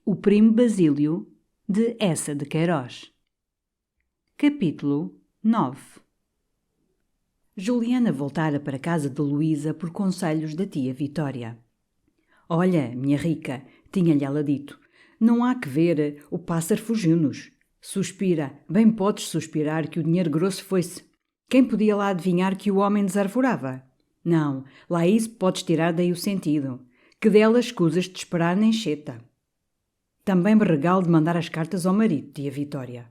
O Primo Basílio, de Eça de Queiroz. Capítulo 9. Juliana voltara para casa de Luísa por conselhos da tia Vitória. «Olha, minha rica», tinha-lhe ela dito, «não há que ver, o pássaro fugiu-nos. Suspira, bem podes suspirar que o dinheiro grosso foi-se. Quem podia lá adivinhar que o homem desarvorava? Não, lá isso podes tirar daí o sentido, que dela escusas de esperar nem cheta. Também me regalo de mandar as cartas ao marido, tia Vitória».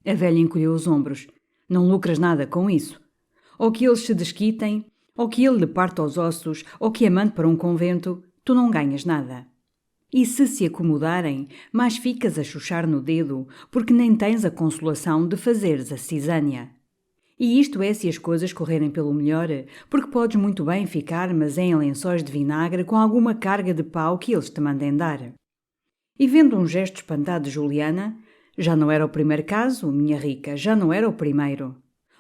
A velha encolheu os ombros. «Não lucras nada com isso. Ou que eles se desquitem, ou que ele lhe parta os ossos, ou que a mande para um convento, tu não ganhas nada. E se acomodarem, mais ficas a chuchar no dedo, porque nem tens a consolação de fazeres a cisânia. E isto é se as coisas correrem pelo melhor, porque podes muito bem ficar, mas em lençóis de vinagre com alguma carga de pau que eles te mandem dar». E vendo um gesto espantado de Juliana, já não era o primeiro caso, minha rica, já não era o primeiro.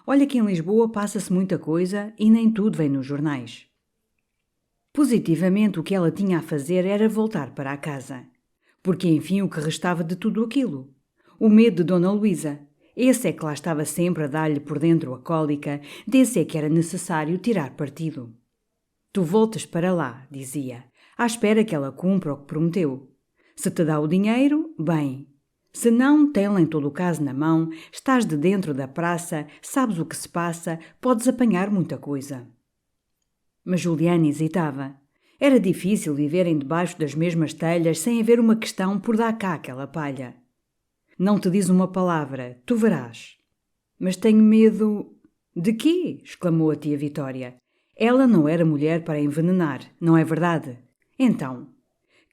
Olha que em Lisboa passa-se muita coisa e nem tudo vem nos jornais. Positivamente o que ela tinha a fazer era voltar para a casa. Porque enfim o que restava de tudo aquilo? O medo de Dona Luísa. Esse é que lá estava sempre a dar-lhe por dentro a cólica, desse é que era necessário tirar partido. Tu voltas para lá, dizia, à espera que ela cumpra o que prometeu. Se te dá o dinheiro, bem. Se não, tem-la em todo o caso na mão, estás de dentro da praça, sabes o que se passa, podes apanhar muita coisa. Mas Juliana hesitava. Era difícil viverem debaixo das mesmas telhas sem haver uma questão por dar cá aquela palha. Não te diz uma palavra, tu verás. Mas tenho medo... De quê? Exclamou a tia Vitória. Ela não era mulher para envenenar, não é verdade? Então,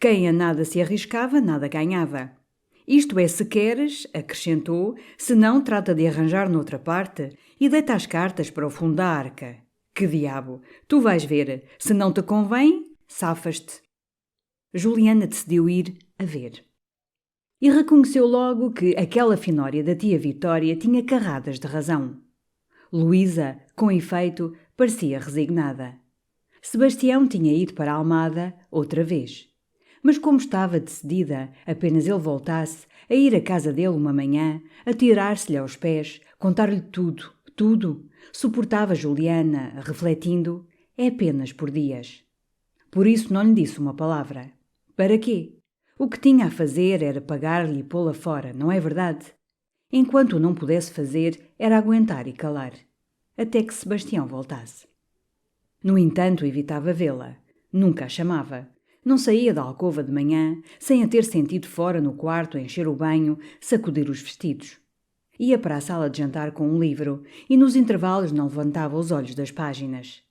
quem a nada se arriscava, nada ganhava. Isto é, se queres, acrescentou, se não, trata de arranjar noutra parte e deita as cartas para o fundo da arca. Que diabo! Tu vais ver, se não te convém, safas-te. Juliana decidiu ir a ver. E reconheceu logo que aquela finória da tia Vitória tinha carradas de razão. Luísa, com efeito, parecia resignada. Sebastião tinha ido para a Almada outra vez. Mas como estava decidida, apenas ele voltasse, a ir à casa dele uma manhã, a tirar-se-lhe aos pés, contar-lhe tudo, tudo, suportava Juliana, refletindo, é apenas por dias. Por isso não lhe disse uma palavra. Para quê? O que tinha a fazer era pagar-lhe e pô-la fora, não é verdade? Enquanto o não pudesse fazer, era aguentar e calar. Até que Sebastião voltasse. No entanto, evitava vê-la. Nunca a chamava. Não saía da alcova de manhã, sem a ter sentido fora no quarto a encher o banho, sacudir os vestidos. Ia para a sala de jantar com um livro e nos intervalos não levantava os olhos das páginas.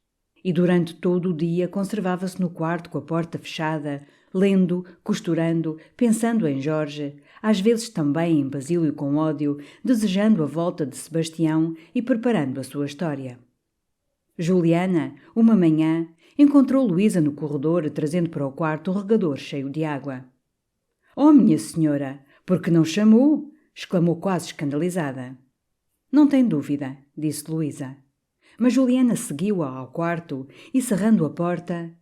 E durante todo o dia conservava-se no quarto com a porta fechada, lendo, costurando, pensando em Jorge, às vezes também em Basílio com ódio, desejando a volta de Sebastião e preparando a sua história. Juliana, uma manhã, encontrou Luísa no corredor trazendo para o quarto o regador cheio de água. «Oh, minha senhora, por que não chamou?» exclamou quase escandalizada. «Não tem dúvida», disse Luísa. Mas Juliana seguiu-a ao quarto e, cerrando a porta...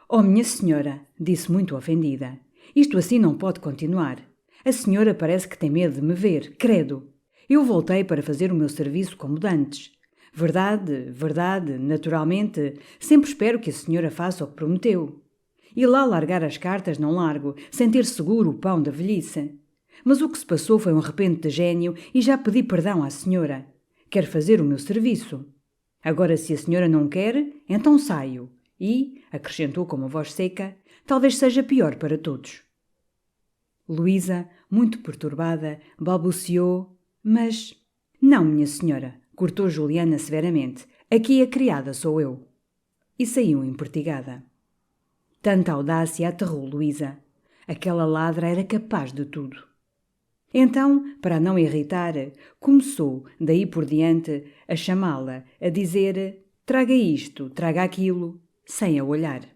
«Oh, minha senhora», disse muito ofendida, «isto assim não pode continuar. A senhora parece que tem medo de me ver, credo. Eu voltei para fazer o meu serviço como dantes. Verdade, verdade, naturalmente, sempre espero que a senhora faça o que prometeu. E lá largar as cartas não largo, sem ter seguro o pão da velhice. Mas o que se passou foi um repente de gênio e já pedi perdão à senhora. Quero fazer o meu serviço. Agora, se a senhora não quer, então saio. E, acrescentou com uma voz seca, talvez seja pior para todos. Luísa, muito perturbada, balbuciou, mas... Não, minha senhora, cortou Juliana severamente, aqui a criada sou eu. E saiu empertigada. Tanta audácia aterrou Luísa. Aquela ladra era capaz de tudo. Então, para não irritar, começou, daí por diante, a chamá-la, a dizer traga isto, traga aquilo, sem a olhar.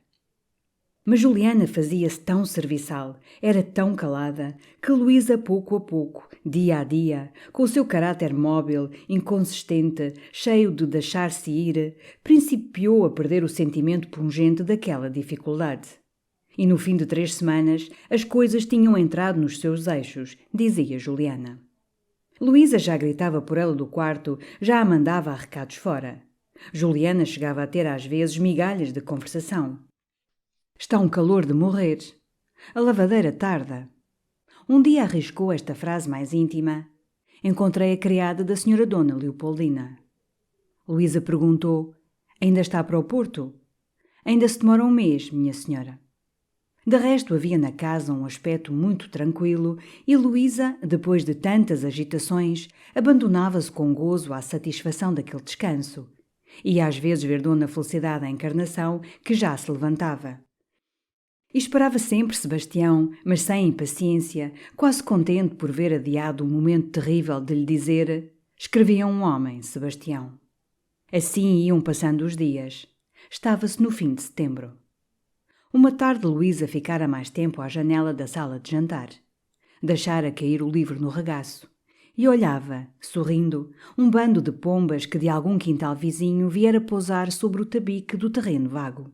Mas Juliana fazia-se tão serviçal, era tão calada, que Luísa pouco a pouco, dia a dia, com o seu caráter móvel, inconsistente, cheio de deixar-se ir, principiou a perder o sentimento pungente daquela dificuldade. E no fim de 3 semanas, as coisas tinham entrado nos seus eixos, dizia Juliana. Luísa já gritava por ela do quarto, já a mandava a recados fora. Juliana chegava a ter às vezes migalhas de conversação. Está um calor de morrer. A lavadeira tarda. Um dia arriscou esta frase mais íntima. Encontrei a criada da senhora Dona Leopoldina. Luísa perguntou: ainda está para o Porto? Ainda se demora um mês, minha senhora. De resto, havia na casa um aspecto muito tranquilo e Luísa, depois de tantas agitações, abandonava-se com gozo à satisfação daquele descanso. Ia às vezes ver Dona Felicidade à Encarnação, que já se levantava. E esperava sempre Sebastião, mas sem impaciência, quase contente por ver adiado o momento terrível de lhe dizer: escrevia um homem, Sebastião. Assim iam passando os dias. Estava-se no fim de setembro. Uma tarde Luísa ficara mais tempo à janela da sala de jantar. Deixara cair o livro no regaço e olhava, sorrindo, um bando de pombas que de algum quintal vizinho viera pousar sobre o tabique do terreno vago.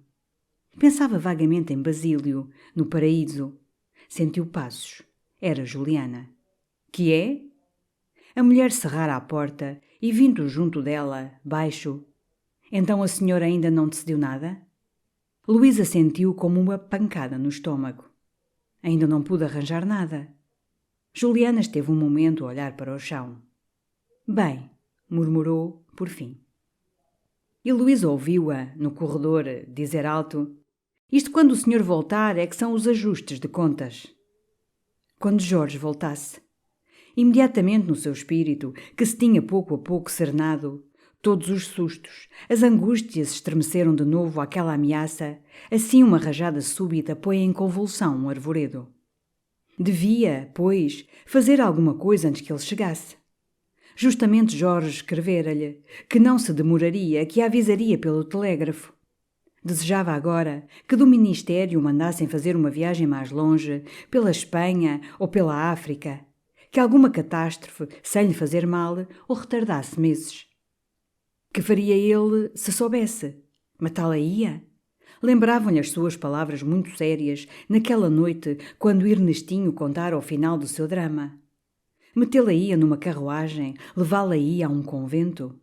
Pensava vagamente em Basílio, no paraíso. Sentiu passos. Era Juliana. Que é? A mulher cerrara a porta e, vindo junto dela, baixo: então a senhora ainda não decidiu nada? Luísa sentiu como uma pancada no estômago. Ainda não pude arranjar nada. Juliana esteve um momento a olhar para o chão. Bem, murmurou, por fim. E Luísa ouviu-a, no corredor, dizer alto: isto quando o senhor voltar é que são os ajustes de contas. Quando Jorge voltasse. Imediatamente no seu espírito, que se tinha pouco a pouco serenado, todos os sustos, as angústias estremeceram de novo àquela ameaça, assim uma rajada súbita põe em convulsão um arvoredo. Devia, pois, fazer alguma coisa antes que ele chegasse. Justamente Jorge escrevera-lhe que não se demoraria, que a avisaria pelo telégrafo. Desejava agora que do Ministério mandassem fazer uma viagem mais longe, pela Espanha ou pela África, que alguma catástrofe, sem lhe fazer mal, o retardasse meses. Que faria ele se soubesse? Matá-la-ia? Lembravam-lhe as suas palavras muito sérias naquela noite quando Ernestinho contara o final do seu drama. Metê-la-ia numa carruagem, levá-la-ia a um convento?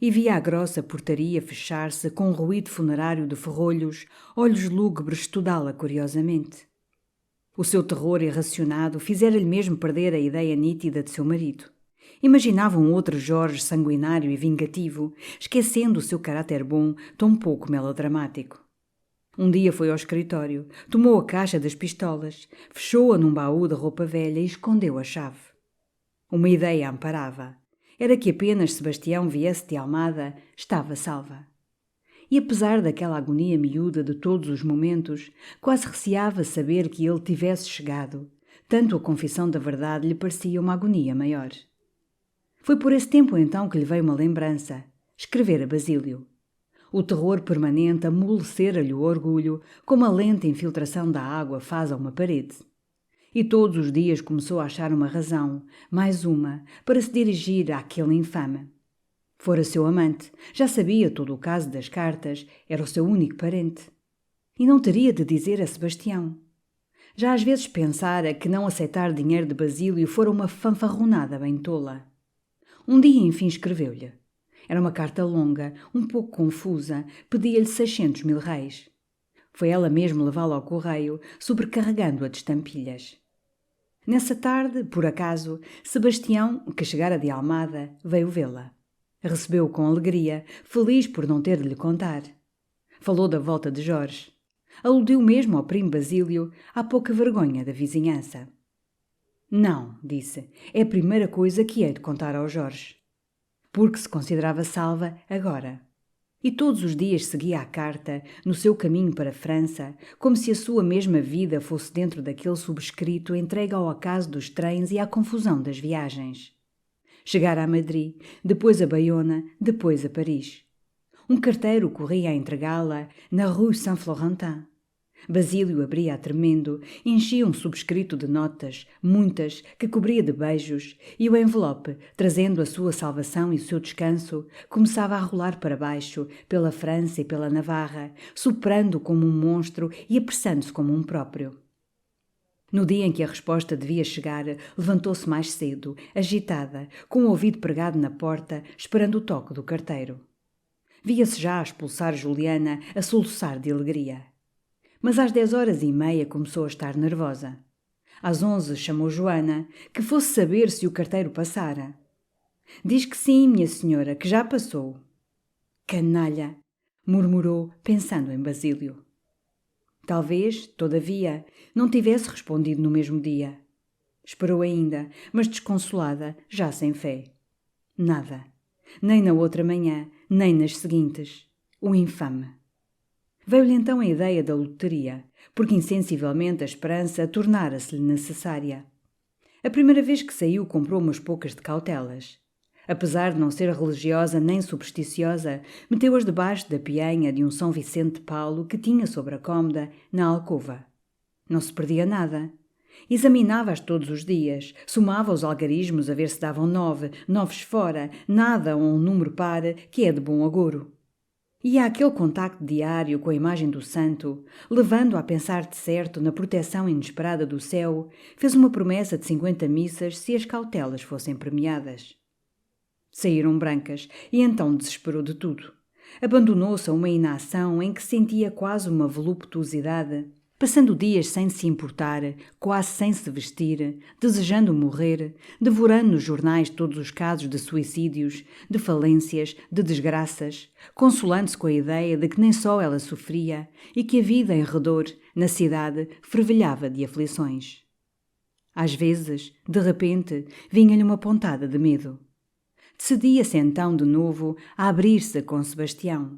E via a grossa portaria fechar-se com um ruído funerário de ferrolhos, olhos lúgubres estudá-la curiosamente. O seu terror irracionado fizera-lhe mesmo perder a ideia nítida de seu marido. Imaginava um outro Jorge sanguinário e vingativo, esquecendo o seu caráter bom, tão pouco melodramático. Um dia foi ao escritório, tomou a caixa das pistolas, fechou-a num baú de roupa velha e escondeu a chave. Uma ideia a amparava. Era que apenas Sebastião viesse de Almada, estava salva. E apesar daquela agonia miúda de todos os momentos, quase receava saber que ele tivesse chegado. Tanto a confissão da verdade lhe parecia uma agonia maior. Foi por esse tempo então que lhe veio uma lembrança. Escrever a Basílio. O terror permanente amolecera-lhe o orgulho, como a lenta infiltração da água faz a uma parede. E todos os dias começou a achar uma razão, mais uma, para se dirigir àquele infame. Fora seu amante, já sabia todo o caso das cartas, era o seu único parente. E não teria de dizer a Sebastião. Já às vezes pensara que não aceitar dinheiro de Basílio fora uma fanfarronada bem tola. Um dia, enfim, escreveu-lhe. Era uma carta longa, um pouco confusa, pedia-lhe 600.000 réis. Foi ela mesmo levá-la ao correio, sobrecarregando-a de estampilhas. Nessa tarde, por acaso, Sebastião, que chegara de Almada, veio vê-la. Recebeu-o com alegria, feliz por não ter de lhe contar. Falou da volta de Jorge. Aludiu mesmo ao primo Basílio, à pouca vergonha da vizinhança. Não, disse, é a primeira coisa que hei de contar ao Jorge. Porque se considerava salva agora. E todos os dias seguia a carta, no seu caminho para a França, como se a sua mesma vida fosse dentro daquele subscrito entregue ao acaso dos trens e à confusão das viagens. Chegara a Madrid, depois a Baiona, depois a Paris. Um carteiro corria a entregá-la na Rue Saint-Florentin. Basílio abria-a tremendo, enchia um subscrito de notas, muitas, que cobria de beijos, e o envelope, trazendo a sua salvação e o seu descanso, começava a rolar para baixo, pela França e pela Navarra, soprando como um monstro e apressando-se como um próprio. No dia em que a resposta devia chegar, levantou-se mais cedo, agitada, com o ouvido pregado na porta, esperando o toque do carteiro. Via-se já a expulsar Juliana, a soluçar de alegria. Mas às 10h30 começou a estar nervosa. Às 11 chamou Joana, que fosse saber se o carteiro passara. Diz que sim, minha senhora, que já passou. Canalha! Murmurou, pensando em Basílio. Talvez, todavia, não tivesse respondido no mesmo dia. Esperou ainda, mas desconsolada, já sem fé. Nada. Nem na outra manhã, nem nas seguintes. O infame. Veio-lhe então a ideia da loteria, porque insensivelmente a esperança tornara-se-lhe necessária. A primeira vez que saiu comprou umas poucas de cautelas. Apesar de não ser religiosa nem supersticiosa, meteu-as debaixo da pianha de um São Vicente de Paulo que tinha sobre a cômoda, na alcova. Não se perdia nada. Examinava-as todos os dias, somava os algarismos a ver se davam 9, 9 fora, nada ou um número par, que é de bom agouro. E àquele contacto diário com a imagem do santo, levando-a a pensar de certo na proteção inesperada do céu, fez uma promessa de 50 missas se as cautelas fossem premiadas. Saíram brancas e então desesperou de tudo. Abandonou-se a uma inação em que sentia quase uma voluptuosidade, passando dias sem se importar, quase sem se vestir, desejando morrer, devorando nos jornais todos os casos de suicídios, de falências, de desgraças, consolando-se com a ideia de que nem só ela sofria e que a vida em redor, na cidade, fervilhava de aflições. Às vezes, de repente, vinha-lhe uma pontada de medo. Decidia-se então de novo a abrir-se com Sebastião.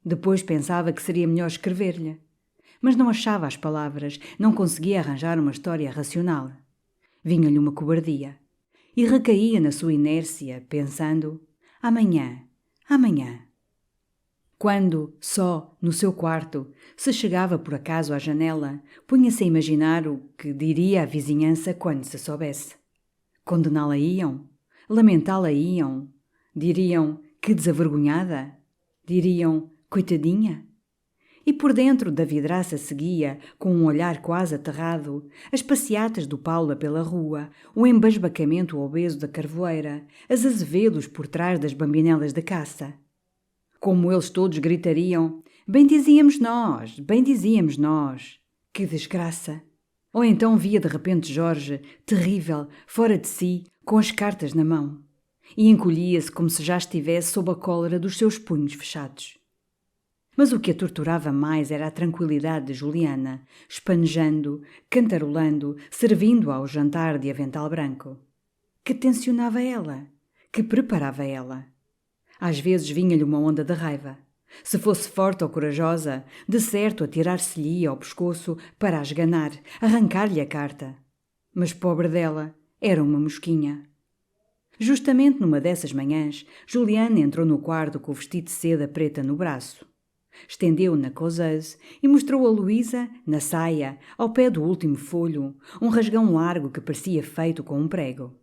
Depois pensava que seria melhor escrever-lhe. Mas não achava as palavras, não conseguia arranjar uma história racional. Vinha-lhe uma cobardia. E recaía na sua inércia, pensando: amanhã, amanhã. Quando, só, no seu quarto, se chegava por acaso à janela, punha-se a imaginar o que diria a vizinhança quando se soubesse. Condená-la-iam? Lamentá-la-iam? Diriam: que desavergonhada? Diriam: coitadinha? E por dentro da vidraça seguia, com um olhar quase aterrado, as passeatas do Paula pela rua, o embasbacamento obeso da carvoeira, as azevedos por trás das bambinelas de caça. Como eles todos gritariam: bem dizíamos nós, bem dizíamos nós. Que desgraça! Ou então via de repente Jorge, terrível, fora de si, com as cartas na mão, e encolhia-se como se já estivesse sob a cólera dos seus punhos fechados. Mas o que a torturava mais era a tranquilidade de Juliana, espanejando, cantarolando, servindo ao jantar de avental branco. Que tencionava ela? Que preparava ela? Às vezes vinha-lhe uma onda de raiva. Se fosse forte ou corajosa, de certo atirar-se-lhe ao pescoço para a esganar, arrancar-lhe a carta. Mas pobre dela, era uma mosquinha. Justamente numa dessas manhãs, Juliana entrou no quarto com o vestido de seda preta no braço. Estendeu-o na causeuse e mostrou a Luísa, na saia, ao pé do último folho, um rasgão largo que parecia feito com um prego.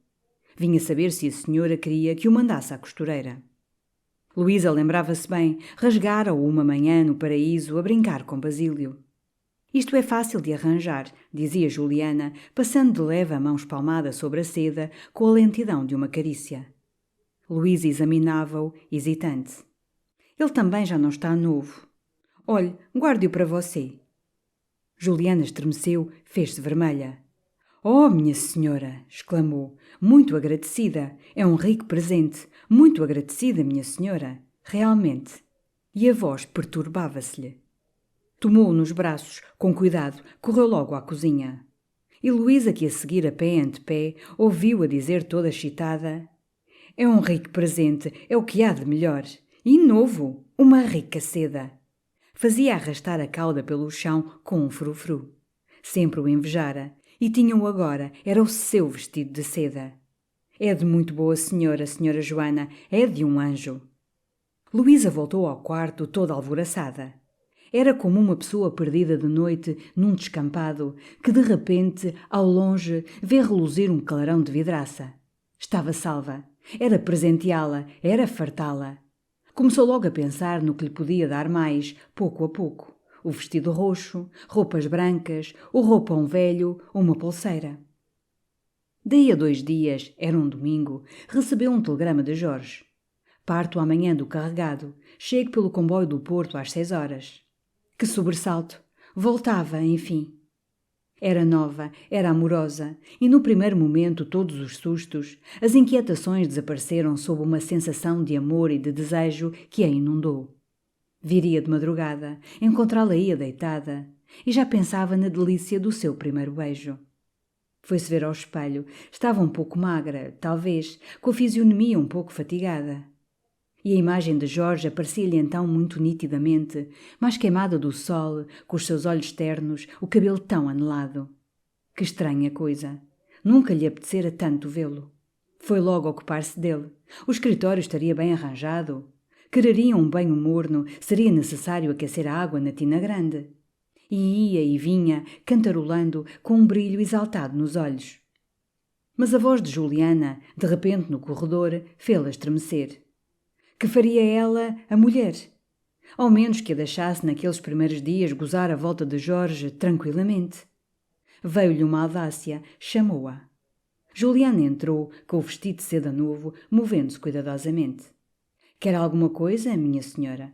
Vinha saber se a senhora queria que o mandasse à costureira. Luísa lembrava-se bem, rasgara-o uma manhã no paraíso a brincar com Basílio. Isto é fácil de arranjar, dizia Juliana, passando de leve a mão espalmada sobre a seda com a lentidão de uma carícia. Luísa examinava-o, hesitante. Ele também já não está novo. Olhe, guarde-o para você. Juliana estremeceu, fez-se vermelha. Oh, minha senhora! Exclamou, muito agradecida. É um rico presente. Muito agradecida, minha senhora. Realmente. E a voz perturbava-se-lhe. Tomou-o nos braços, com cuidado, correu logo à cozinha. E Luísa, que a seguir a pé ante pé, ouviu-a dizer toda excitada: é um rico presente, é o que há de melhor. E novo, uma rica seda. Fazia arrastar a cauda pelo chão com um frufru. Sempre o invejara, e tinha-o agora, era o seu vestido de seda. É de muito boa senhora, senhora Joana, é de um anjo. Luísa voltou ao quarto toda alvoroçada. Era como uma pessoa perdida de noite num descampado que de repente, ao longe, vê reluzir um clarão de vidraça. Estava salva. Era presenteá-la, era fartá-la. Começou logo a pensar no que lhe podia dar mais, pouco a pouco. O vestido roxo, roupas brancas, o roupão velho, uma pulseira. Daí a 2 dias, era um domingo, recebeu um telegrama de Jorge. Parto amanhã do carregado. Chego pelo comboio do Porto às 6 horas. Que sobressalto! Voltava, enfim. Era nova, era amorosa, e no primeiro momento todos os sustos, as inquietações desapareceram sob uma sensação de amor e de desejo que a inundou. Viria de madrugada, encontrá-la-ia deitada, e já pensava na delícia do seu primeiro beijo. Foi-se ver ao espelho. Estava um pouco magra, talvez, com a fisionomia um pouco fatigada. E a imagem de Jorge aparecia-lhe então muito nitidamente, mais queimada do sol, com os seus olhos ternos, o cabelo tão anelado. Que estranha coisa! Nunca lhe apetecera tanto vê-lo. Foi logo ocupar-se dele. O escritório estaria bem arranjado. Quereria um banho morno, seria necessário aquecer a água na tina grande. E ia e vinha, cantarolando, com um brilho exaltado nos olhos. Mas a voz de Juliana, de repente no corredor, fê-la estremecer. Que faria ela, a mulher? Ao menos que a deixasse naqueles primeiros dias gozar à volta de Jorge tranquilamente. Veio-lhe uma audácia, chamou-a. Juliana entrou, com o vestido de seda novo, movendo-se cuidadosamente. Quer alguma coisa, minha senhora?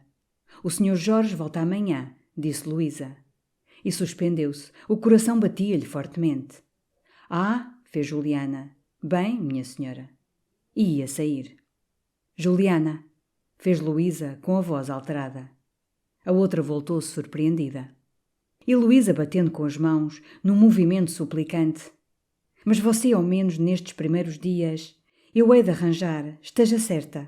O senhor Jorge volta amanhã, disse Luísa. E suspendeu-se. O coração batia-lhe fortemente. Ah, fez Juliana. Bem, minha senhora. E ia sair. Juliana, fez Luísa com a voz alterada. A outra voltou-se surpreendida. E Luísa batendo com as mãos, num movimento suplicante. Mas você, ao menos nestes primeiros dias, eu hei de arranjar, esteja certa.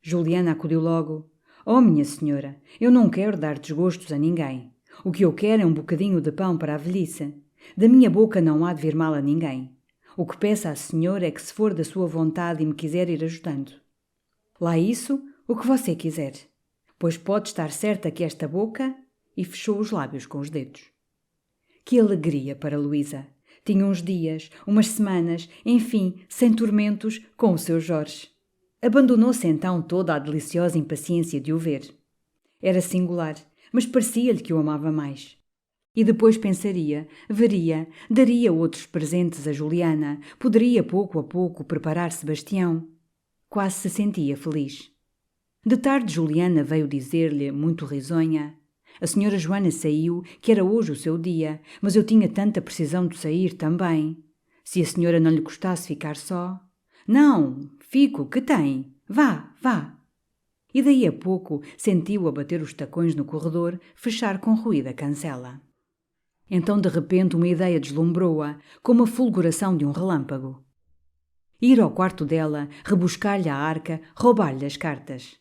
Juliana acudiu logo. Oh, minha senhora, eu não quero dar desgostos a ninguém. O que eu quero é um bocadinho de pão para a velhice. Da minha boca não há de vir mal a ninguém. O que peço à senhora é que, se for da sua vontade e me quiser ir ajudando. Lá isso, o que você quiser. Pois pode estar certa que esta boca... E fechou os lábios com os dedos. Que alegria para Luísa! Tinha uns dias, umas semanas, enfim, sem tormentos, com o seu Jorge. Abandonou-se então toda a deliciosa impaciência de o ver. Era singular, mas parecia-lhe que o amava mais. E depois pensaria, veria, daria outros presentes a Juliana, poderia pouco a pouco preparar Sebastião. Quase se sentia feliz. De tarde Juliana veio dizer-lhe, muito risonha: a senhora Joana saiu, que era hoje o seu dia, mas eu tinha tanta precisão de sair também. Se a senhora não lhe gostasse ficar só... Não, fico, que tem? Vá, vá. E daí a pouco sentiu a bater os tacões no corredor, fechar com ruído a cancela. Então de repente uma ideia deslumbrou-a, como a fulguração de um relâmpago. Ir ao quarto dela, rebuscar-lhe a arca, roubar-lhe as cartas.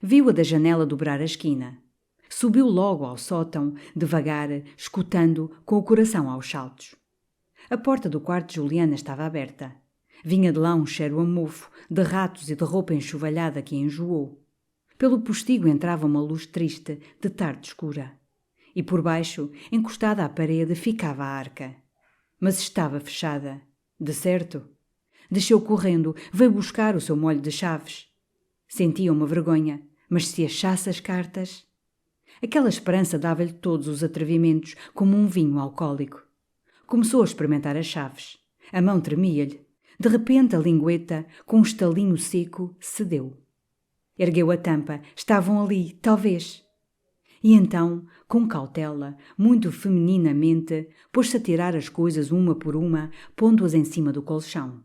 Viu-a da janela dobrar a esquina. Subiu logo ao sótão, devagar, escutando, com o coração aos saltos. A porta do quarto de Juliana estava aberta. Vinha de lá um cheiro a mofo, de ratos e de roupa enxovalhada que a enjoou. Pelo postigo entrava uma luz triste, de tarde escura. E por baixo, encostada à parede, ficava a arca. Mas estava fechada. De certo. Desceu correndo, veio buscar o seu molho de chaves. Sentia uma vergonha, mas se achasse as cartas... Aquela esperança dava-lhe todos os atrevimentos, como um vinho alcoólico. Começou a experimentar as chaves. A mão tremia-lhe. De repente a lingueta, com um estalinho seco, cedeu. Ergueu a tampa. Estavam ali, talvez. E então, com cautela, muito femininamente, pôs-se a tirar as coisas uma por uma, pondo-as em cima do colchão.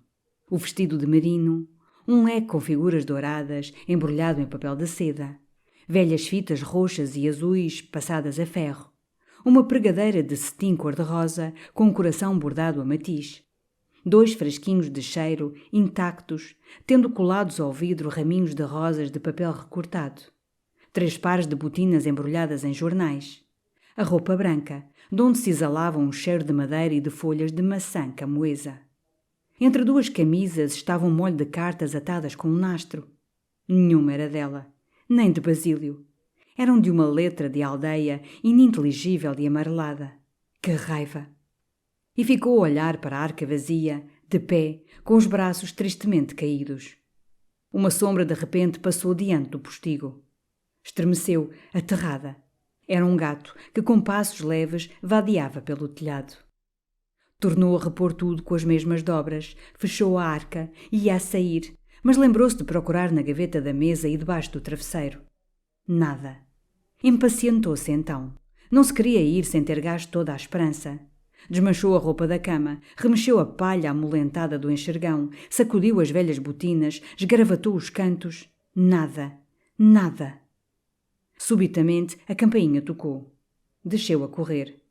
O vestido de merino, um leque com figuras douradas, embrulhado em papel de seda, velhas fitas roxas e azuis passadas a ferro, uma pregadeira de cetim cor-de-rosa com um coração bordado a matiz, 2 frasquinhos de cheiro intactos, tendo colados ao vidro raminhos de rosas de papel recortado, 3 pares de botinas embrulhadas em jornais, a roupa branca, de onde se exalava um cheiro de madeira e de folhas de maçã camoesa. Entre 2 camisas estava um molho de cartas atadas com um nastro. Nenhuma era dela, nem de Basílio. Eram de uma letra de aldeia ininteligível e amarelada. Que raiva! E ficou a olhar para a arca vazia, de pé, com os braços tristemente caídos. Uma sombra de repente passou diante do postigo. Estremeceu, aterrada. Era um gato que, com passos leves, vadeava pelo telhado. Tornou a repor tudo com as mesmas dobras, fechou a arca e ia a sair, mas lembrou-se de procurar na gaveta da mesa e debaixo do travesseiro. Nada. Impacientou-se então. Não se queria ir sem ter gasto toda a esperança. Desmanchou a roupa da cama, remexeu a palha amolentada do enxergão, sacudiu as velhas botinas, esgravatou os cantos. Nada. Nada. Subitamente a campainha tocou. Desceu a correr.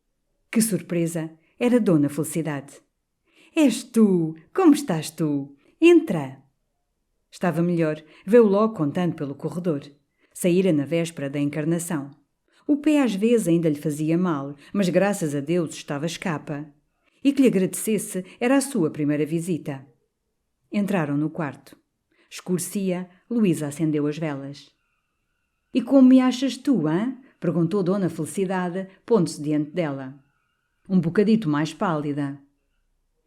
Que surpresa! Era Dona Felicidade. És tu! Como estás tu? Entra! Estava melhor, veio logo contando pelo corredor. Saíra na véspera da encarnação. O pé às vezes ainda lhe fazia mal, mas graças a Deus estava escapa. E que lhe agradecesse era a sua primeira visita. Entraram no quarto. Escurecia, Luísa acendeu as velas. E como me achas tu, hã? Perguntou Dona Felicidade, pondo-se diante dela. Um bocadito mais pálida.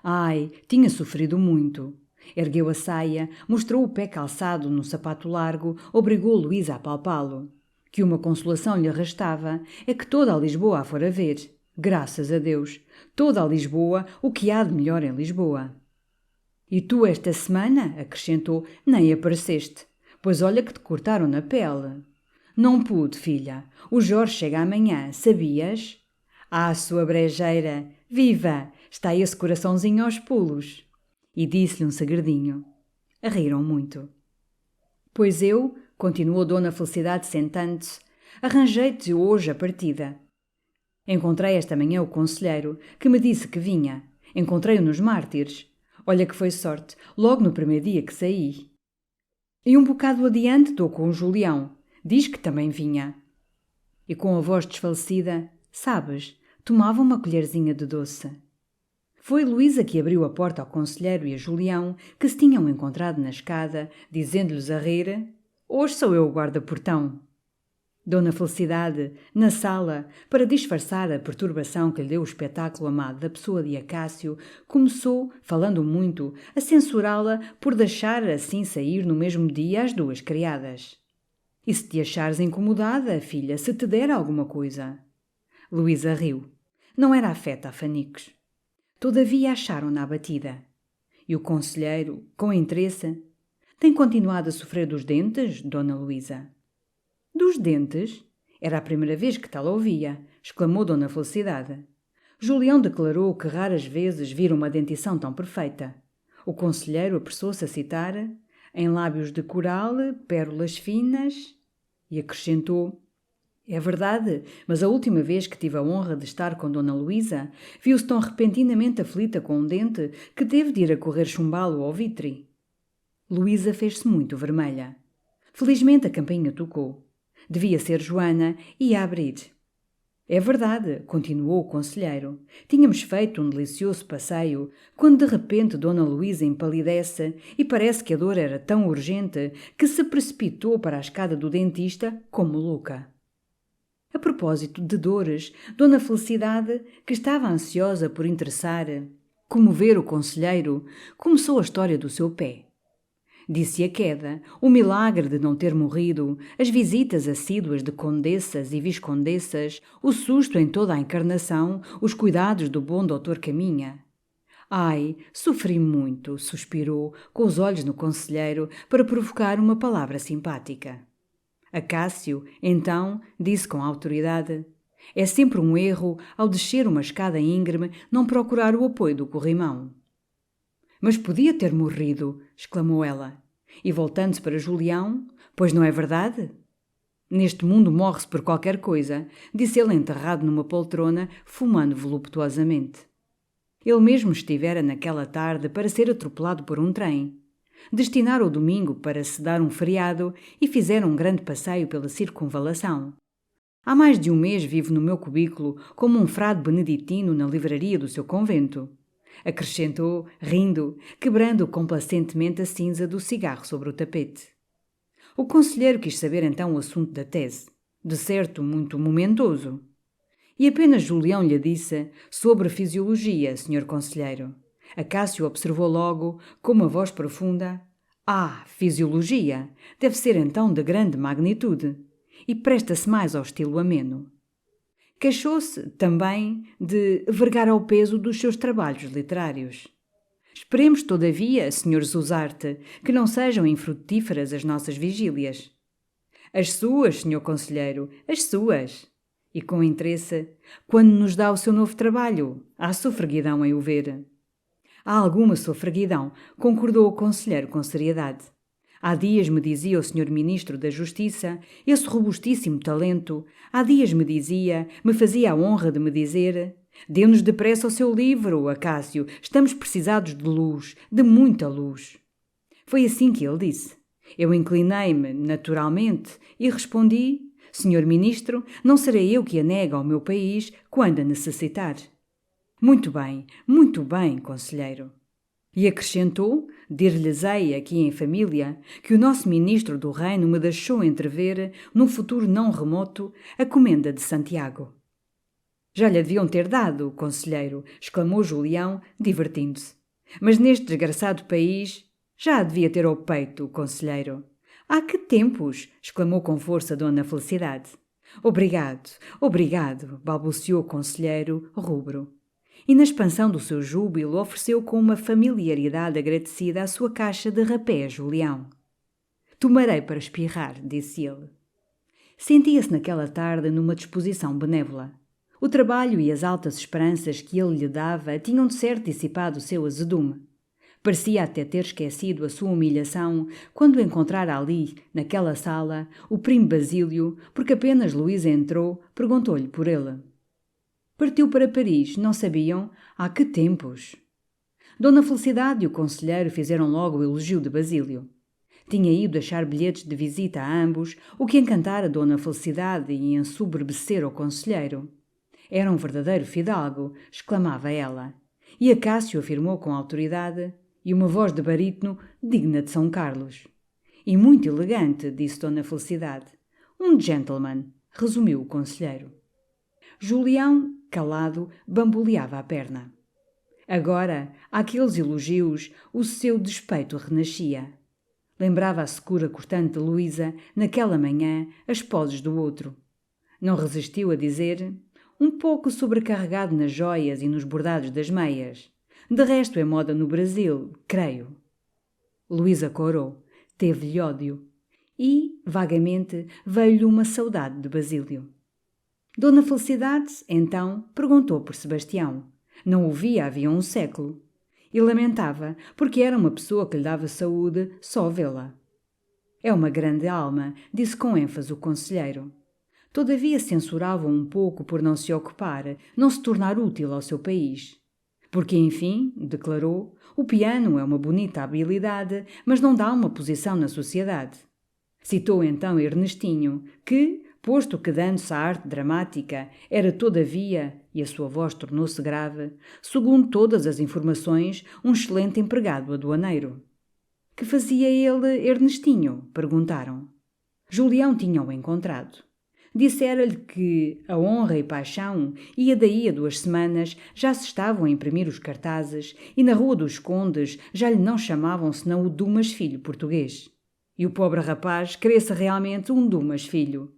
Ai, tinha sofrido muito. Ergueu a saia, mostrou o pé calçado num sapato largo, obrigou Luísa a apalpá-lo. Que uma consolação lhe restava é que toda a Lisboa a fora ver. Graças a Deus. Toda a Lisboa, o que há de melhor em Lisboa. E tu esta semana, acrescentou, nem apareceste. Pois olha que te cortaram na pele. Não pude, filha. O Jorge chega amanhã, sabias? Ah, sua brejeira! Viva! Está esse coraçãozinho aos pulos. E disse-lhe um segredinho. Riram muito. Pois eu, continuou Dona Felicidade sentando-se, arranjei-te hoje a partida. Encontrei esta manhã o conselheiro, que me disse que vinha. Encontrei-o nos Mártires. Olha que foi sorte, logo no primeiro dia que saí. E um bocado adiante dou com o Julião. Diz que também vinha. E com a voz desfalecida, sabes, tomava uma colherzinha de doce. Foi Luísa que abriu a porta ao conselheiro e a Julião, que se tinham encontrado na escada, dizendo-lhes a rir: hoje sou eu o guarda-portão. Dona Felicidade, na sala, para disfarçar a perturbação que lhe deu o espetáculo amado da pessoa de Acácio, começou, falando muito, a censurá-la por deixar assim sair no mesmo dia as duas criadas. E se te achares incomodada, filha, se te der alguma coisa? Luísa riu. Não era afeta a fanicos. Todavia acharam-na abatida. E o conselheiro, com interesse, tem continuado a sofrer dos dentes, Dona Luísa? Dos dentes? Era a primeira vez que tal ouvia, exclamou Dona Felicidade. Julião declarou que raras vezes vira uma dentição tão perfeita. O conselheiro apressou-se a citar, em lábios de coral, pérolas finas, e acrescentou: é verdade, mas a última vez que tive a honra de estar com Dona Luísa, viu-se tão repentinamente aflita com um dente que teve de ir a correr chumbá-lo ao vitre. Luísa fez-se muito vermelha. Felizmente a campainha tocou. Devia ser Joana e ia abrir. É verdade, continuou o conselheiro. Tínhamos feito um delicioso passeio, quando de repente Dona Luísa empalidece e parece que a dor era tão urgente que se precipitou para a escada do dentista como louca. A propósito de dores, Dona Felicidade, que estava ansiosa por interessar, comover o conselheiro, começou a história do seu pé. Disse a queda, o milagre de não ter morrido, as visitas assíduas de condessas e viscondessas, o susto em toda a encarnação, os cuidados do bom doutor Caminha. Ai, sofri muito, suspirou, com os olhos no conselheiro, para provocar uma palavra simpática. Acácio, então, disse com autoridade: é sempre um erro, ao descer uma escada íngreme, não procurar o apoio do corrimão. Mas podia ter morrido, exclamou ela. E voltando-se para Julião: pois não é verdade? Neste mundo morre-se por qualquer coisa, disse ele enterrado numa poltrona, fumando voluptuosamente. Ele mesmo estivera naquela tarde para ser atropelado por um trem. Destinaram o domingo para se dar um feriado e fizeram um grande passeio pela circunvalação. Há mais de um mês vivo no meu cubículo como um frade beneditino na livraria do seu convento. Acrescentou, rindo, quebrando complacentemente a cinza do cigarro sobre o tapete. O conselheiro quis saber então o assunto da tese. de certo muito momentoso. E apenas Julião lhe disse sobre fisiologia, senhor conselheiro. Acácio observou logo, com uma voz profunda: Ah, fisiologia! Deve ser então de grande magnitude. E presta-se mais ao estilo ameno. Queixou-se, também, de vergar ao peso dos seus trabalhos literários. Esperemos, todavia, Sr. Zuzarte, que não sejam infrutíferas as nossas vigílias. As suas, Sr. Conselheiro, as suas. E com interesse, quando nos dá o seu novo trabalho, há sofreguidão em o ver. Há alguma sofreguidão, concordou o conselheiro com seriedade. Há dias me dizia o Sr. Ministro da Justiça, esse robustíssimo talento, há dias me dizia, me fazia a honra de me dizer: dê-nos depressa o seu livro, Acácio, estamos precisados de luz, de muita luz. Foi assim que ele disse. Eu inclinei-me, naturalmente, e respondi: Senhor Ministro, não serei eu que a nega ao meu país quando a necessitar. Muito bem, conselheiro. E acrescentou, dir-lhes-ei aqui em família, que o nosso ministro do reino me deixou entrever, num futuro não remoto, a comenda de Santiago. Já lhe deviam ter dado, conselheiro, exclamou Julião, divertindo-se. Mas neste desgraçado país já a devia ter ao peito, conselheiro. Há que tempos! Exclamou com força Dona Felicidade. Obrigado, balbuciou o conselheiro, rubro. E na expansão do seu júbilo ofereceu com uma familiaridade agradecida a sua caixa de rapé a Julião. Tomarei para espirrar, disse ele. Sentia-se naquela tarde numa disposição benévola. O trabalho e as altas esperanças que ele lhe dava tinham de certo dissipado o seu azedume. Parecia até ter esquecido a sua humilhação quando encontrara ali, naquela sala, o primo Basílio, porque apenas Luísa entrou, perguntou-lhe por ele. Partiu para Paris, não sabiam? Há que tempos! Dona Felicidade e o conselheiro fizeram logo o elogio de Basílio. Tinha ido deixar bilhetes de visita a ambos, o que encantara Dona Felicidade e ensoberbecera o conselheiro. Era um verdadeiro fidalgo, exclamava ela. E Acácio afirmou com autoridade, e uma voz de barítono digna de São Carlos. E muito elegante, disse Dona Felicidade. Um gentleman, resumiu o conselheiro. Julião, calado, bamboleava a perna. Agora, àqueles elogios, o seu despeito renascia. Lembrava a secura cortante de Luísa, naquela manhã, as poses do outro. Não resistiu a dizer, um pouco sobrecarregado nas joias e nos bordados das meias. De resto é moda no Brasil, creio. Luísa corou, teve-lhe ódio. E, vagamente, veio-lhe uma saudade de Basílio. Dona Felicidade, então, perguntou por Sebastião. Não o via havia um século. E lamentava, porque era uma pessoa que lhe dava saúde só vê-la. É uma grande alma, disse com ênfase o conselheiro. Todavia censurava um pouco por não se ocupar, não se tornar útil ao seu país. Porque, enfim, declarou, o piano é uma bonita habilidade, mas não dá uma posição na sociedade. Citou então Ernestinho, que, posto que dando-se à arte dramática, era todavia, e a sua voz tornou-se grave, segundo todas as informações, um excelente empregado aduaneiro. Que fazia ele, Ernestinho? Perguntaram. Julião tinha-o encontrado. Dissera-lhe que a honra e paixão ia daí a 2 semanas já se estavam a imprimir os cartazes e na Rua dos Condes já lhe não chamavam senão o Dumas Filho português. E o pobre rapaz cresce realmente um Dumas Filho.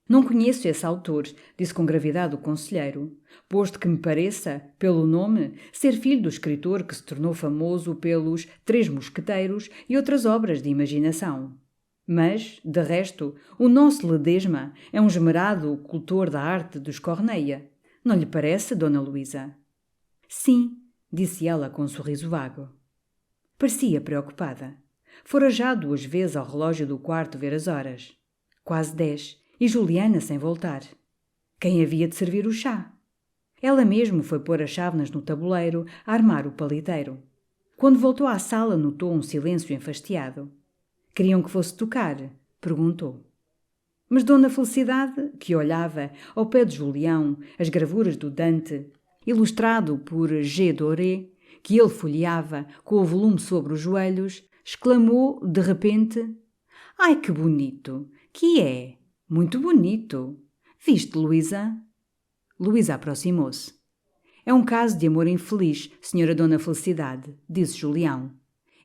Não conheço esse autor, disse com gravidade o conselheiro, posto que me pareça, pelo nome, ser filho do escritor que se tornou famoso pelos 3 Mosqueteiros e outras obras de imaginação. Mas, de resto, o nosso Ledesma é um esmerado cultor da arte dos Corneia. Não lhe parece, Dona Luísa? Sim, disse ela com um sorriso vago. Parecia preocupada. Fora já 2 vezes ao relógio do quarto ver as horas. Quase 10, e Juliana sem voltar. Quem havia de servir o chá? Ela mesmo foi pôr as chávenas no tabuleiro, a armar o paliteiro. Quando voltou à sala notou um silêncio enfastiado. Queriam que fosse tocar? Perguntou. Mas Dona Felicidade, que olhava, ao pé de Julião, as gravuras do Dante, ilustrado por G. Doré, que ele folheava com o volume sobre os joelhos, exclamou, de repente, «Ai, que bonito! Que é?» Muito bonito. Viste, Luísa? Luísa aproximou-se. É um caso de amor infeliz, senhora Dona Felicidade, disse Julião.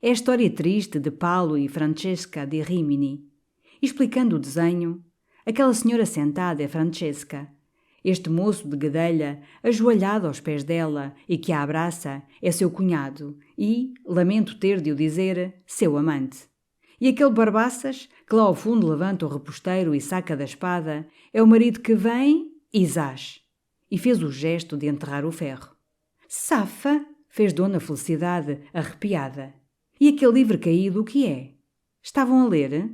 É a história triste de Paulo e Francesca de Rimini. Explicando o desenho, aquela senhora sentada é Francesca. Este moço de guedelha, ajoelhado aos pés dela e que a abraça, é seu cunhado e, lamento ter de o dizer, seu amante. E aquele Barbaças, que lá ao fundo levanta o reposteiro e saca da espada, é o marido que vem e zás. E fez o gesto de enterrar o ferro. Safa, fez Dona Felicidade, arrepiada. E aquele livro caído, o que é? Estavam a ler?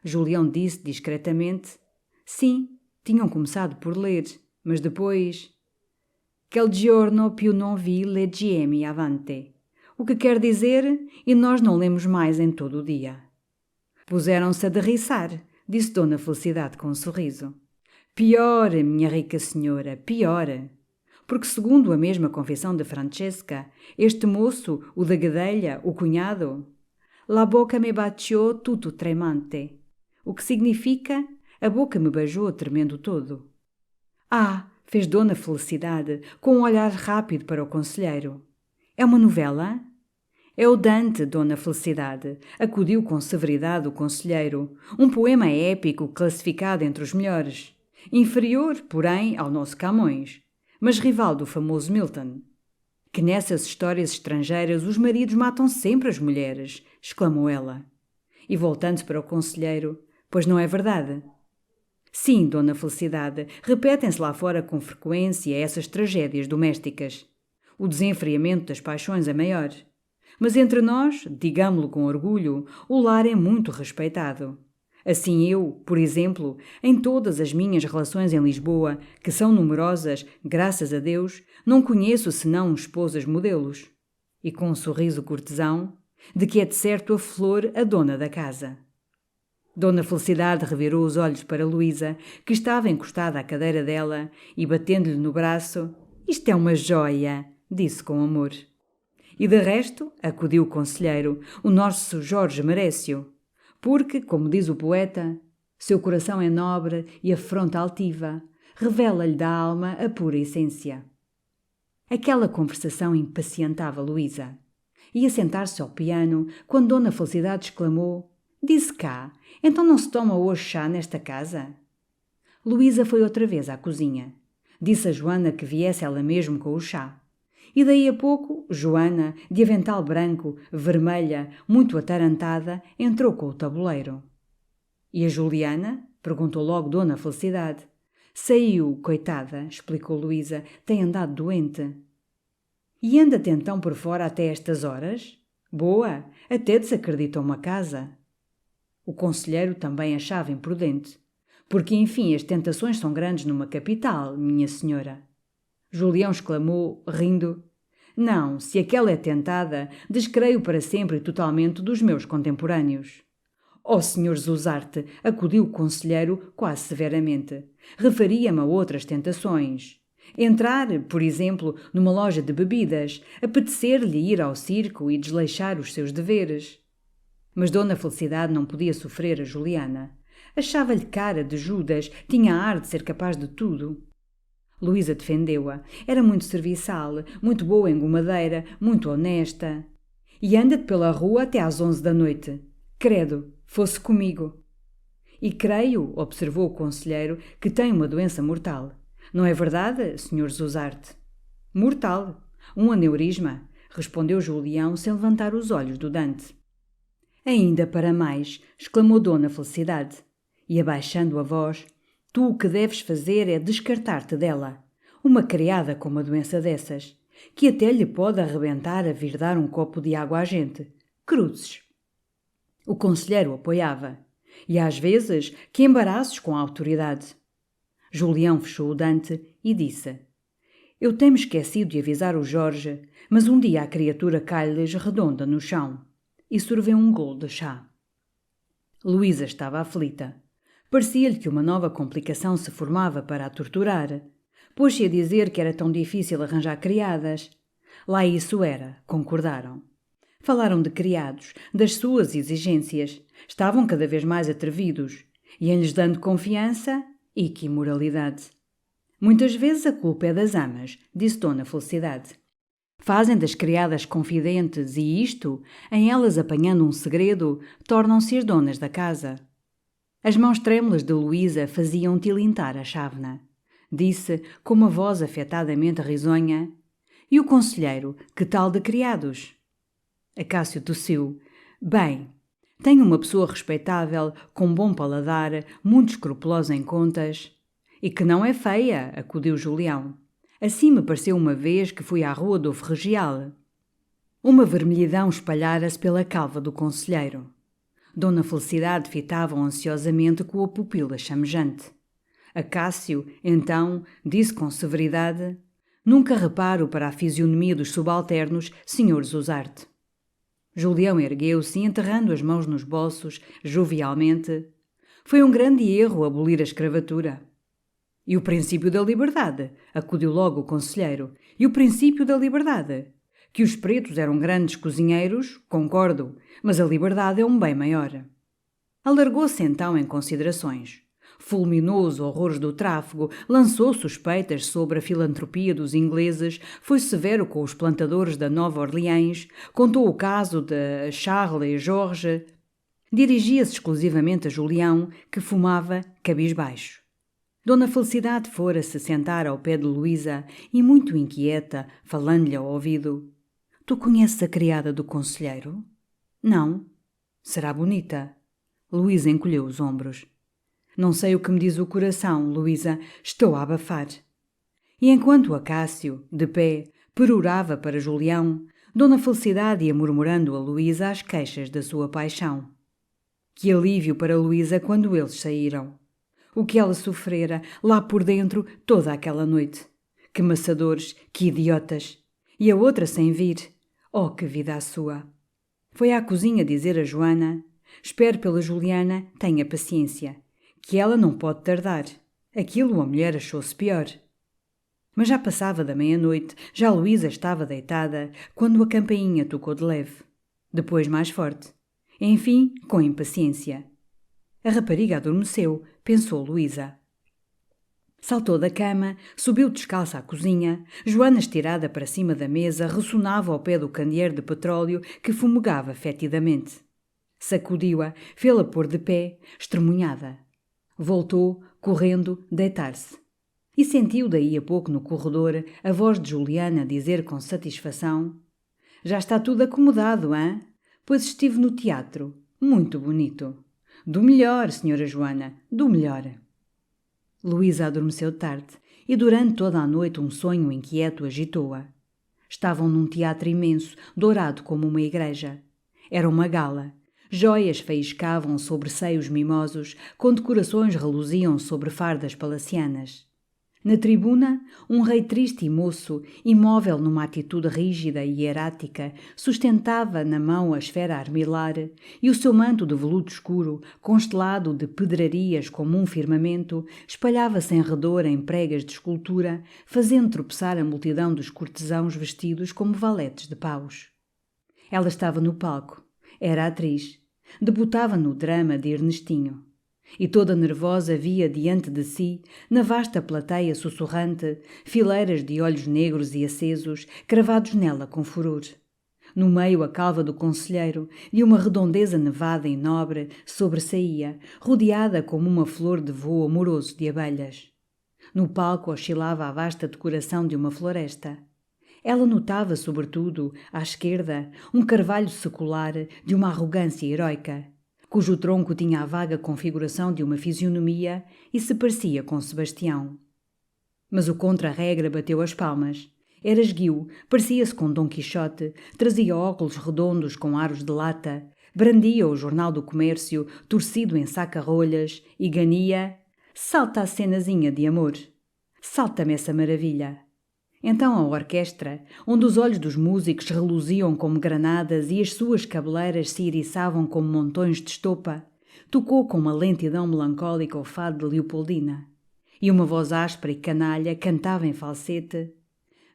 Julião disse discretamente. Sim, tinham começado por ler, mas depois... Quel giorno più non vi leggiemi avante. O que quer dizer, e nós não lemos mais em todo o dia. Puseram-se a derriçar, disse Dona Felicidade com um sorriso. Pior, minha rica senhora, pior. Porque, segundo a mesma confissão de Francesca, este moço, o da guedelha, o cunhado, la boca me baciò tutto tremante, o que significa, a boca me beijou tremendo todo. Ah, fez Dona Felicidade, com um olhar rápido para o conselheiro. É uma novela? É o Dante, Dona Felicidade, acudiu com severidade o conselheiro, um poema épico classificado entre os melhores. Inferior, porém, ao nosso Camões, mas rival do famoso Milton. Que nessas histórias estrangeiras os maridos matam sempre as mulheres, exclamou ela. E voltando-se para o conselheiro, pois não é verdade? Sim, Dona Felicidade, repetem-se lá fora com frequência essas tragédias domésticas. O desenfreamento das paixões é maior. Mas entre nós, digamo-lo com orgulho, o lar é muito respeitado. Assim eu, por exemplo, em todas as minhas relações em Lisboa, que são numerosas, graças a Deus, não conheço senão esposas modelos. E com um sorriso cortesão, de que é de certo a flor a dona da casa. Dona Felicidade revirou os olhos para Luísa, que estava encostada à cadeira dela, e batendo-lhe no braço, isto é uma joia, disse com amor. E de resto, acudiu o conselheiro, o nosso Jorge merece-o. Porque, como diz o poeta, seu coração é nobre e a fronte altiva, revela-lhe da alma a pura essência. Aquela conversação impacientava Luísa. Ia sentar-se ao piano, quando Dona Felicidade exclamou: Diz cá, então não se toma hoje chá nesta casa? Luísa foi outra vez à cozinha. Disse a Joana que viesse ela mesmo com o chá. E daí a pouco, Joana, de avental branco, vermelha, muito atarantada, entrou com o tabuleiro. E a Juliana? Perguntou logo Dona Felicidade. Saiu, coitada, explicou Luísa, tem andado doente. E anda-te então por fora até estas horas? Boa, até desacreditou uma casa. O conselheiro também achava imprudente. Porque, enfim, as tentações são grandes numa capital, minha senhora. Julião exclamou, rindo: Não, se aquela é tentada, descreio para sempre e totalmente dos meus contemporâneos. Ó senhor Zusarte, acudiu o conselheiro quase severamente. Referia-me a outras tentações. Entrar, por exemplo, numa loja de bebidas, apetecer-lhe ir ao circo e desleixar os seus deveres. Mas Dona Felicidade não podia sofrer a Juliana. Achava-lhe cara de Judas, tinha ar de ser capaz de tudo. Luísa defendeu-a. Era muito serviçal, muito boa engomadeira, muito honesta. E anda-te pela rua até às 11 da noite. Credo, fosse comigo. E creio, observou o conselheiro, que tem uma doença mortal. Não é verdade, Sr. Zusarte? Mortal. Um aneurisma, respondeu Julião sem levantar os olhos do Dante. Ainda para mais, exclamou Dona Felicidade. E abaixando a voz, tu o que deves fazer é descartar-te dela. Uma criada com uma doença dessas, que até lhe pode arrebentar a vir dar um copo de água à gente. Cruzes. O conselheiro apoiava. E às vezes, que embaraços com a autoridade. Julião fechou o Dante e disse: Eu tenho-me esquecido de avisar o Jorge, mas um dia a criatura cai-lhes redonda no chão. E sorveu um golo de chá. Luísa estava aflita. Parecia-lhe que uma nova complicação se formava para a torturar. Pôs-se a dizer que era tão difícil arranjar criadas. Lá isso era, concordaram. Falaram de criados, das suas exigências. Estavam cada vez mais atrevidos. e em lhes dando confiança, e que imoralidade. Muitas vezes a culpa é das amas, disse Dona Felicidade. Fazem das criadas confidentes e isto, em elas apanhando um segredo, tornam-se as donas da casa. As mãos trêmulas de Luísa faziam tilintar a chávena. Disse, com uma voz afetadamente risonha: "E o conselheiro, que tal de criados?" Acácio tossiu. "Bem, tenho uma pessoa respeitável, com bom paladar, muito escrupulosa em contas." "E que não é feia", acudiu Julião. "Assim me pareceu uma vez que fui à rua do Ferregial." Uma vermelhidão espalhara-se pela calva do conselheiro. Dona Felicidade fitava-o ansiosamente com a pupila chamejante. Acácio, então, disse com severidade: "Nunca reparo para a fisionomia dos subalternos, Sr. Zuzarte." Julião ergueu-se e, enterrando as mãos nos bolsos, jovialmente: "Foi um grande erro abolir a escravatura." "E o princípio da liberdade?" acudiu logo o conselheiro. "E o princípio da liberdade? Que os pretos eram grandes cozinheiros, concordo, mas a liberdade é um bem maior." Alargou-se então em considerações. Fulminou os horrores do tráfego, lançou suspeitas sobre a filantropia dos ingleses, foi severo com os plantadores da Nova Orleans, contou o caso de Charles e Georges. Dirigia-se exclusivamente a Julião, que fumava cabisbaixo. Dona Felicidade fora-se sentar ao pé de Luísa e, muito inquieta, falando-lhe ao ouvido: "Tu conheces a criada do conselheiro?" "Não." "Será bonita." Luísa encolheu os ombros. "Não sei o que me diz o coração, Luísa, estou a abafar." E enquanto Acácio, de pé, perorava para Julião, Dona Felicidade ia murmurando a Luísa as queixas da sua paixão. Que alívio para Luísa quando eles saíram! O que ela sofrera, lá por dentro, toda aquela noite! Que maçadores, que idiotas! E a outra sem vir! Oh, que vida a sua! Foi à cozinha dizer a Joana: "Espere pela Juliana, tenha paciência, que ela não pode tardar." Aquilo a mulher achou-se pior. Mas já passava da meia-noite, já Luísa estava deitada, quando a campainha tocou de leve. Depois mais forte. Enfim, com impaciência. A rapariga adormeceu, pensou Luísa. Saltou da cama, subiu descalça à cozinha. Joana, estirada para cima da mesa, ressonava ao pé do candeeiro de petróleo que fumegava fetidamente. Sacudiu-a, fê-la pôr de pé, estremunhada. Voltou, correndo, deitar-se. E sentiu daí a pouco no corredor a voz de Juliana dizer com satisfação: "Já está tudo acomodado, hã? Pois estive no teatro. Muito bonito. Do melhor, senhora Joana, do melhor." Luísa adormeceu tarde e durante toda a noite um sonho inquieto agitou-a. Estavam num teatro imenso, dourado como uma igreja. Era uma gala. Joias faiscavam sobre seios mimosos, condecorações reluziam sobre fardas palacianas. Na tribuna, um rei triste e moço, imóvel numa atitude rígida e hierática, sustentava na mão a esfera armilar, e o seu manto de veludo escuro, constelado de pedrarias como um firmamento, espalhava-se em redor em pregas de escultura, fazendo tropeçar a multidão dos cortesãos vestidos como valetes de paus. Ela estava no palco. Era atriz. Debutava no drama de Ernestinho. E toda nervosa via diante de si, na vasta plateia sussurrante, fileiras de olhos negros e acesos, cravados nela com furor. No meio a calva do conselheiro, de uma redondeza nevada e nobre, sobressaía, rodeada como uma flor de voo amoroso de abelhas. No palco oscilava a vasta decoração de uma floresta. Ela notava, sobretudo, à esquerda, um carvalho secular de uma arrogância heroica, cujo tronco tinha a vaga configuração de uma fisionomia e se parecia com Sebastião. Mas o contra-regra bateu as palmas. Era esguio, parecia-se com Dom Quixote, trazia óculos redondos com aros de lata, brandia o Jornal do Comércio, torcido em saca-rolhas, e gania: "Salta a cenazinha de amor. Salta-me essa maravilha." Então a orquestra, onde os olhos dos músicos reluziam como granadas e as suas cabeleiras se iriçavam como montões de estopa, tocou com uma lentidão melancólica o fado de Leopoldina. E uma voz áspera e canalha cantava em falsete: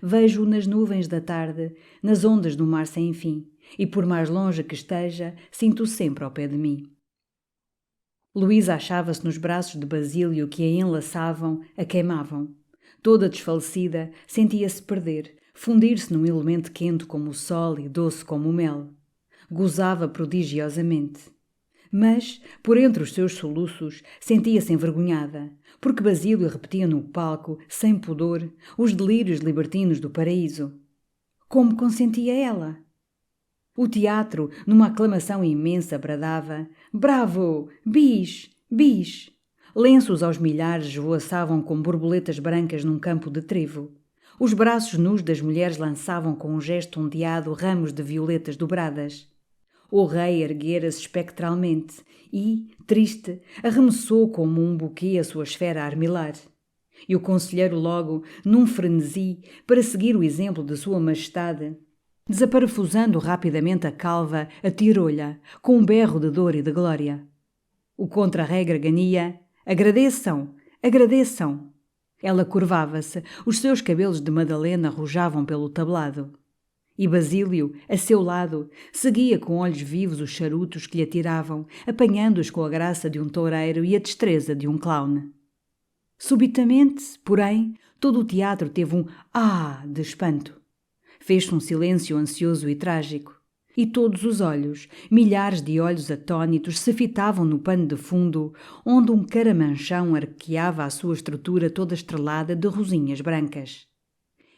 "Vejo-o nas nuvens da tarde, nas ondas do mar sem fim, e por mais longe que esteja, sinto-o sempre ao pé de mim." Luísa achava-se nos braços de Basílio que a enlaçavam, a queimavam. Toda desfalecida, sentia-se perder, fundir-se num elemento quente como o sol e doce como o mel. Gozava prodigiosamente. Mas, por entre os seus soluços, sentia-se envergonhada, porque Basílio repetia no palco, sem pudor, os delírios libertinos do paraíso. Como consentia ela? O teatro, numa aclamação imensa, bradava: Bravo! Bis! Bis! Lenços aos milhares esvoaçavam como borboletas brancas num campo de trevo. Os braços nus das mulheres lançavam com um gesto ondeado ramos de violetas dobradas. O rei erguera-se espectralmente e, triste, arremessou como um buquê a sua esfera armilar. E o conselheiro logo, num frenesi, para seguir o exemplo de sua majestade, desaparafusando rapidamente a calva, atirou-lhe, com um berro de dor e de glória. O contra-regra ganha: agradeçam, agradeçam. Ela curvava-se, os seus cabelos de Madalena rojavam pelo tablado. E Basílio, a seu lado, seguia com olhos vivos os charutos que lhe atiravam, apanhando-os com a graça de um toureiro e a destreza de um clown. Subitamente, porém, todo o teatro teve um "ah" de espanto. Fez-se um silêncio ansioso e trágico. E todos os olhos, milhares de olhos atônitos, se fitavam no pano de fundo, onde um caramanchão arqueava a sua estrutura toda estrelada de rosinhas brancas.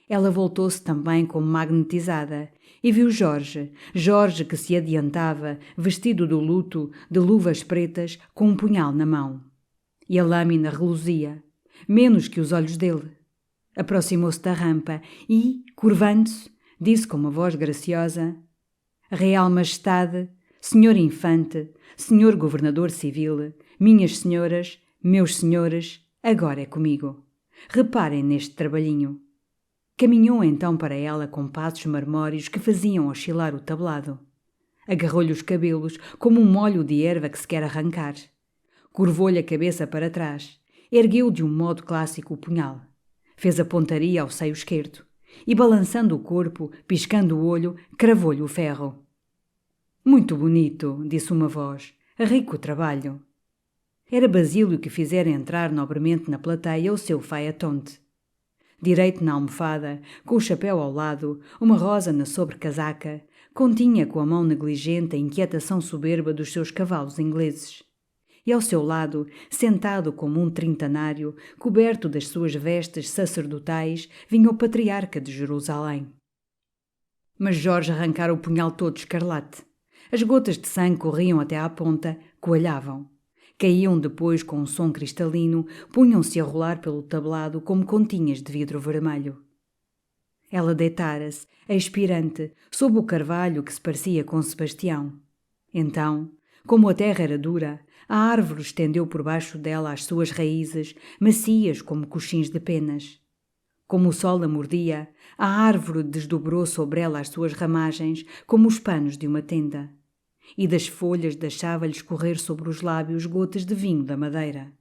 Ela voltou-se também como magnetizada e viu Jorge que se adiantava, vestido do luto, de luvas pretas, com um punhal na mão. E a lâmina reluzia, menos que os olhos dele. Aproximou-se da rampa e, curvando-se, disse com uma voz graciosa: Real Majestade, Senhor Infante, Senhor Governador Civil, minhas senhoras, meus senhores, agora é comigo. Reparem neste trabalhinho. Caminhou então para ela com passos marmóreos que faziam oscilar o tablado. Agarrou-lhe os cabelos como um molho de erva que se quer arrancar. Curvou-lhe a cabeça para trás, ergueu de um modo clássico o punhal. Fez a pontaria ao seio esquerdo e, balançando o corpo, piscando o olho, cravou-lhe o ferro. Muito bonito, disse uma voz. Rico trabalho. Era Basílio que fizera entrar nobremente na plateia o seu faetonte. Direito na almofada, com o chapéu ao lado, uma rosa na sobrecasaca, continha com a mão negligente a inquietação soberba dos seus cavalos ingleses. E ao seu lado, sentado como um trintanário, coberto das suas vestes sacerdotais, vinha o patriarca de Jerusalém. Mas Jorge arrancara o punhal todo escarlate. As gotas de sangue corriam até à ponta, coalhavam. Caíam depois com um som cristalino, punham-se a rolar pelo tablado como continhas de vidro vermelho. Ela deitara-se, expirante, sob o carvalho que se parecia com Sebastião. Então, como a terra era dura, a árvore estendeu por baixo dela as suas raízes, macias como coxins de penas. Como o sol a mordia, a árvore desdobrou sobre ela as suas ramagens como os panos de uma tenda. E das folhas deixava-lhe escorrer sobre os lábios gotas de vinho da madeira.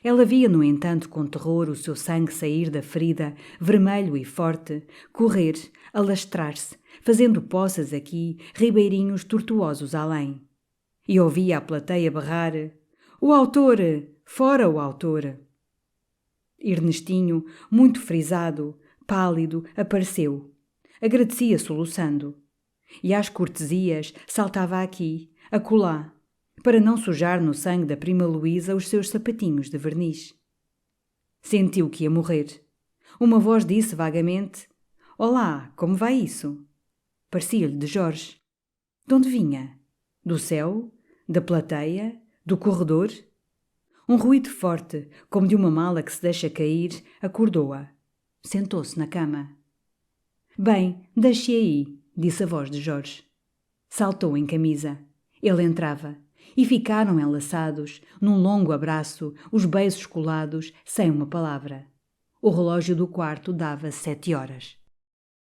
Ela via, no entanto, com terror o seu sangue sair da ferida, vermelho e forte, correr, alastrar-se, fazendo poças aqui, ribeirinhos tortuosos além. E ouvia a plateia berrar: O autor! Fora o autor! Ernestinho, muito frisado, pálido, apareceu. Agradecia soluçando. E às cortesias saltava aqui, acolá, para não sujar no sangue da prima Luísa os seus sapatinhos de verniz. Sentiu que ia morrer. Uma voz disse vagamente: Olá, como vai isso? Parecia-lhe de Jorge. De onde vinha? Do céu? Da plateia? Do corredor? Um ruído forte, como de uma mala que se deixa cair, acordou-a. Sentou-se na cama. Bem, deixe aí, disse a voz de Jorge. Saltou em camisa. Ele entrava. E ficaram enlaçados, num longo abraço, os beiços colados, sem uma palavra. O relógio do quarto dava 7 horas.